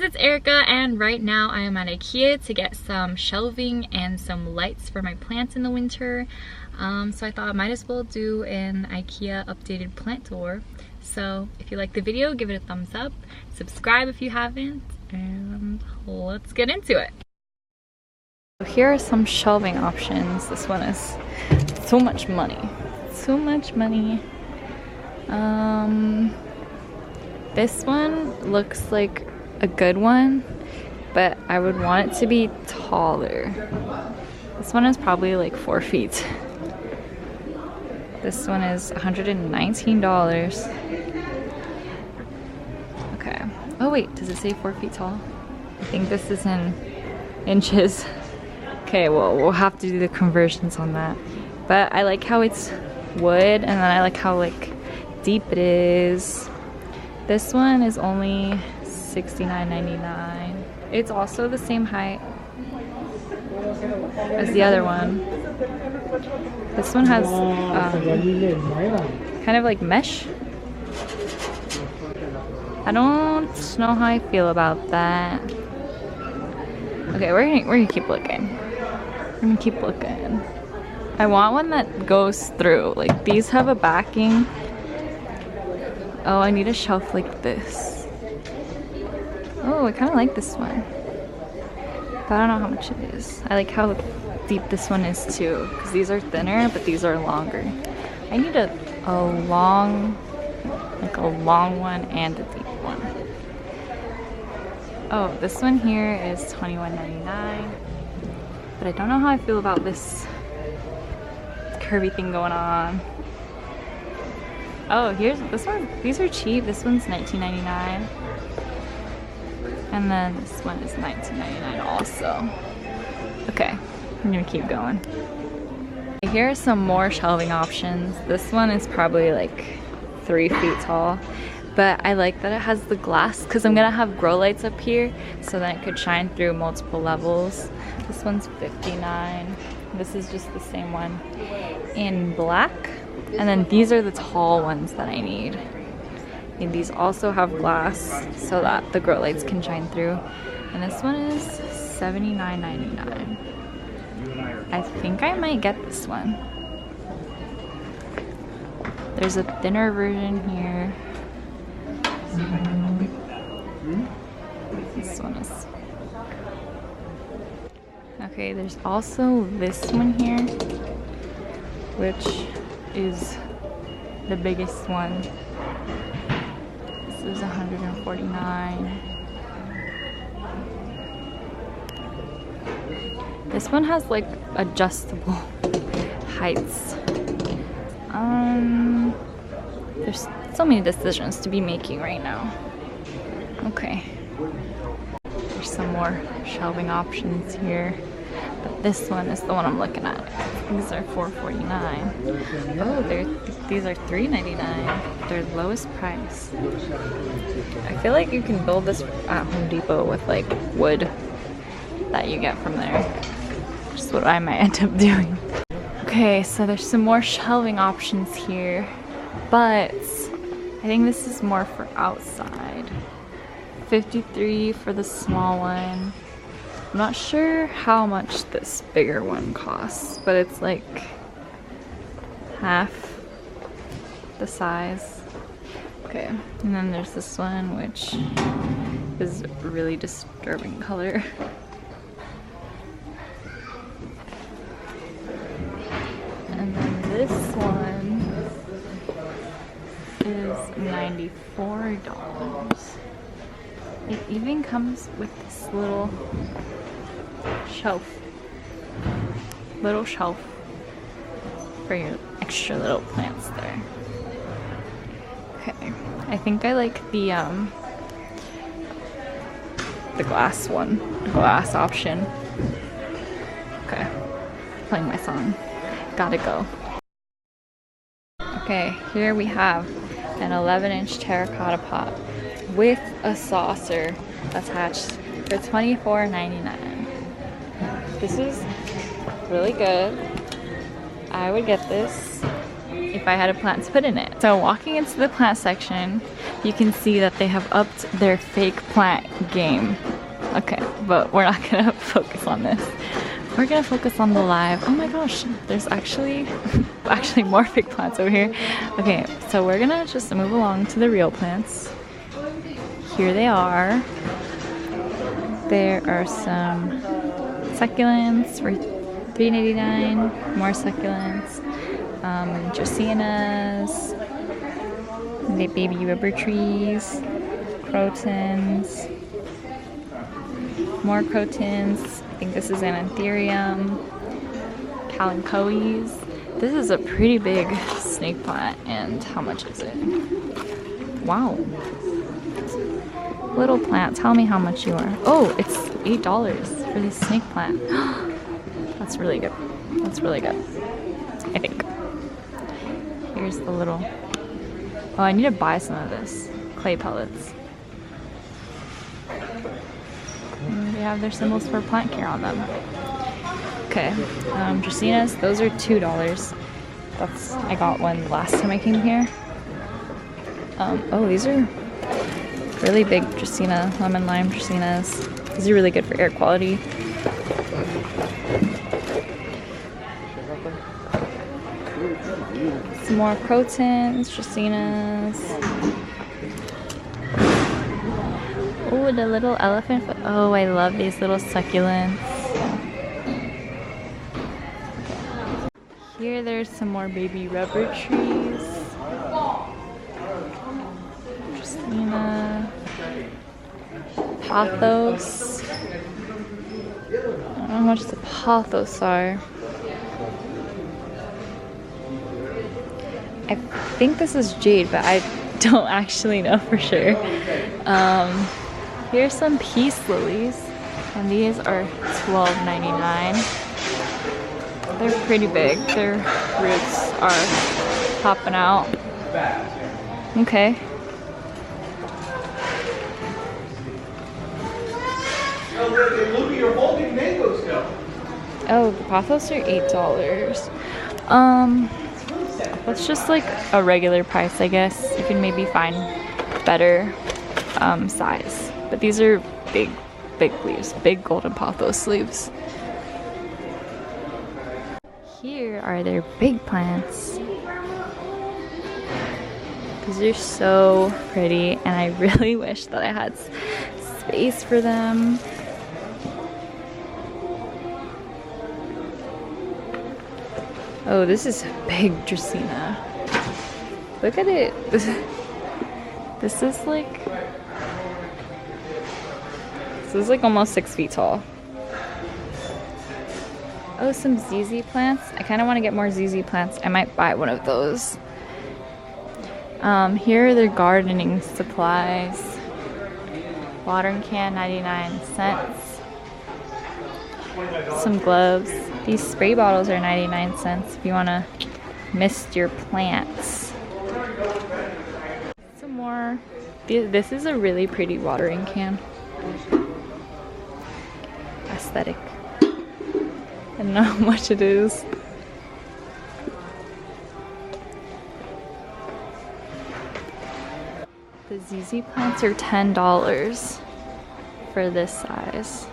it's Erica, and right now I am at Ikea to get some shelving and some lights for my plants in the winter. So I thought I might as well do an Ikea updated plant tour. So if you like the video, give it a thumbs up, subscribe if you haven't, and let's get into it. Here are some shelving options. This one is so much money. So much money. This one looks like a good one, but I would want it to be taller. This one is probably like 4 feet. This one is $119. Okay. Oh wait, does it say 4 feet tall? I think this is in inches. Okay, well, we'll have to do the conversions on that. But I like how it's wood, and then I like how like deep it is. This one is only $69.99. It's also the same height as the other one. This one has kind of like mesh. I don't know how I feel about that. Okay, we're gonna keep looking. We're gonna keep looking. I want one that goes through. Like these have a backing. Oh, I need a shelf like this. Oh, I kind of like this one. But I don't know how much it is. I like how deep this one is too, because these are thinner, but these are longer. I need a long one and a deep one. Oh, this one here is $21.99. But I don't know how I feel about this curvy thing going on. Oh, here's this one. These are cheap. This one's $19.99. And then this one is $19.99 also. Okay, I'm gonna keep going. Here are some more shelving options. This one is probably like 3 feet tall. But I like that it has the glass because I'm gonna have grow lights up here so that it could shine through multiple levels. This one's $59. This is just the same one in black. And then these are the tall ones that I need. And these also have glass so that the grow lights can shine through. And this one is $79.99. I think I might get this one. There's a thinner version here. This one is... Okay, there's also this one here, which is the biggest one. This is $149. This one has like adjustable heights. There's so many decisions to be making right now. Okay. There's some more shelving options here. But this one is the one I'm looking at. These are $4.49. Oh, these are $3.99. They're lowest price. I feel like you can build this at Home Depot with like wood that you get from there. Which is what I might end up doing. Okay, so there's some more shelving options here. But I think this is more for outside. $53 for the small one. I'm not sure how much this bigger one costs, but it's like half the size. Okay, and then there's this one, which is a really disturbing color. And then this one is $94. It even comes with this little shelf for your extra little plants there. Okay, I think I like the glass one, the glass option. Okay, playing my song. Gotta go. Okay, here we have an 11-inch terracotta pot with a saucer attached for $24.99. This is really good. I would get this if I had a plant to put in it. So walking into the plant section, you can see that they have upped their fake plant game. Okay, but we're not gonna focus on this. We're gonna focus on the live. Oh my gosh, there's actually more fake plants over here. Okay, so we're gonna just move along to the real plants. Here they are. There are some succulents for $3.99. More succulents. Dracaenas. The baby rubber trees. Crotons. More crotons. I think this is an anthurium. Kalanchoes. This is a pretty big snake plant, and how much is it? Wow. Little plant, tell me how much you are. Oh, it's $8 for this snake plant. That's really good. That's really good, I think. Here's the little... Oh, I need to buy some of this. Clay pellets. And they have their symbols for plant care on them. Okay, Dracaenas, those are $2. I got one last time I came here. Oh, these are really big Dracaena, lemon lime Dracaenas. These are really good for air quality. Some more crotons, Dracaenas. Oh, the little elephant foot. Oh, I love these little succulents. Here there's some more baby rubber trees. Dracaena. Pothos. I don't know how much the pothos are. I think this is jade, but I don't actually know for sure. Here's some peace lilies, and these are $12.99. They're pretty big. Their roots are popping out. Okay. Oh, the pothos are $8. That's just like a regular price, I guess. You can maybe find better size. But these are big leaves, big golden pothos leaves. Here are their big plants. These are so pretty, and I really wish that I had space for them. Oh, this is a big Dracaena. Look at it. This is like almost 6 feet tall. Oh, some ZZ plants. I kind of want to get more ZZ plants. I might buy one of those. Here are their gardening supplies. Watering can, 99 cents. Some gloves. These spray bottles are 99 cents if you want to mist your plants. Some more. This is a really pretty watering can. Aesthetic. I don't know how much it is. The ZZ plants are $10 for this size.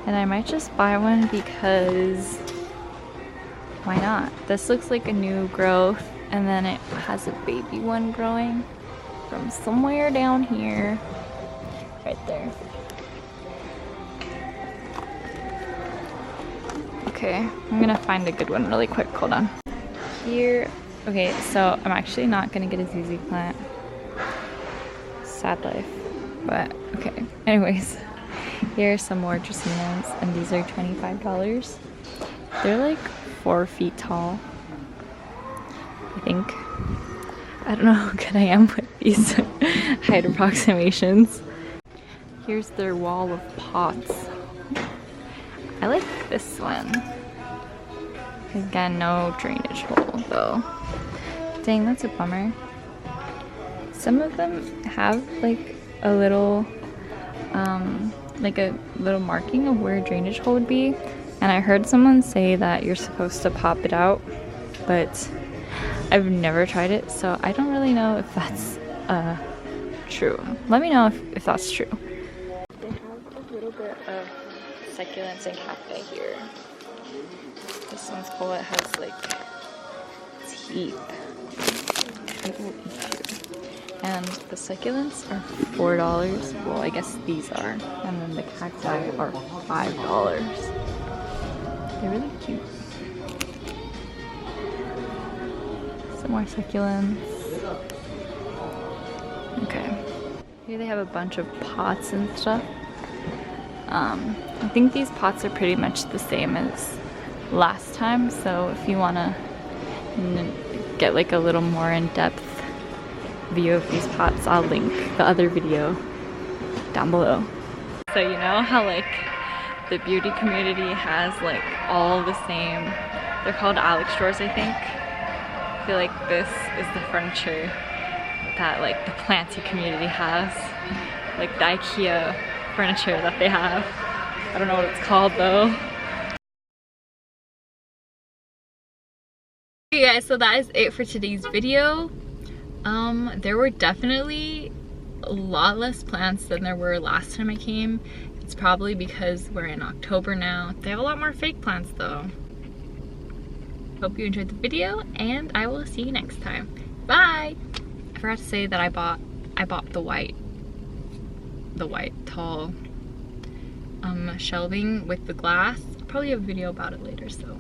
And I might just buy one because why not? This looks like a new growth, and then it has a baby one growing from somewhere down here. Right there. Okay, I'm gonna find a good one really quick. Hold on. Here, okay, so I'm actually not gonna get a ZZ plant. Sad life, but okay. Anyways, here are some more Dracaenas, and these are $25. They're like 4 feet tall, I think. I don't know how good I am with these height approximations. Here's their wall of pots. I like this one. Again, no drainage hole though. Dang, that's a bummer. Some of them have like a little marking of where a drainage hole would be, and I heard someone say that you're supposed to pop it out, but I've never tried it, so I don't really know if that's true. Let me know if that's true. They have a little bit of succulents and cacti here. This one's cool. It has like teeth. And the succulents are $4. Well, I guess these are. And then the cacti are $5. They're really cute. Some more succulents. Okay. Here they have a bunch of pots and stuff. I think these pots are pretty much the same as last time, so if you want to get like a little more in-depth view of these pots, I'll link the other video down below. So you know how like the beauty community has like all the same, they're called Alex drawers, I think. I feel like this is the furniture that like the planty community has, like the Ikea furniture that they have. I don't know what it's called though. Okay guys, so that is it for today's video. There were definitely a lot less plants than there were last time I came. It's probably because we're in October now. They have a lot more fake plants though. Hope you enjoyed the video, and I will see you next time. Bye! I forgot to say that I bought the white tall shelving with the glass. I'll probably have a video about it later, so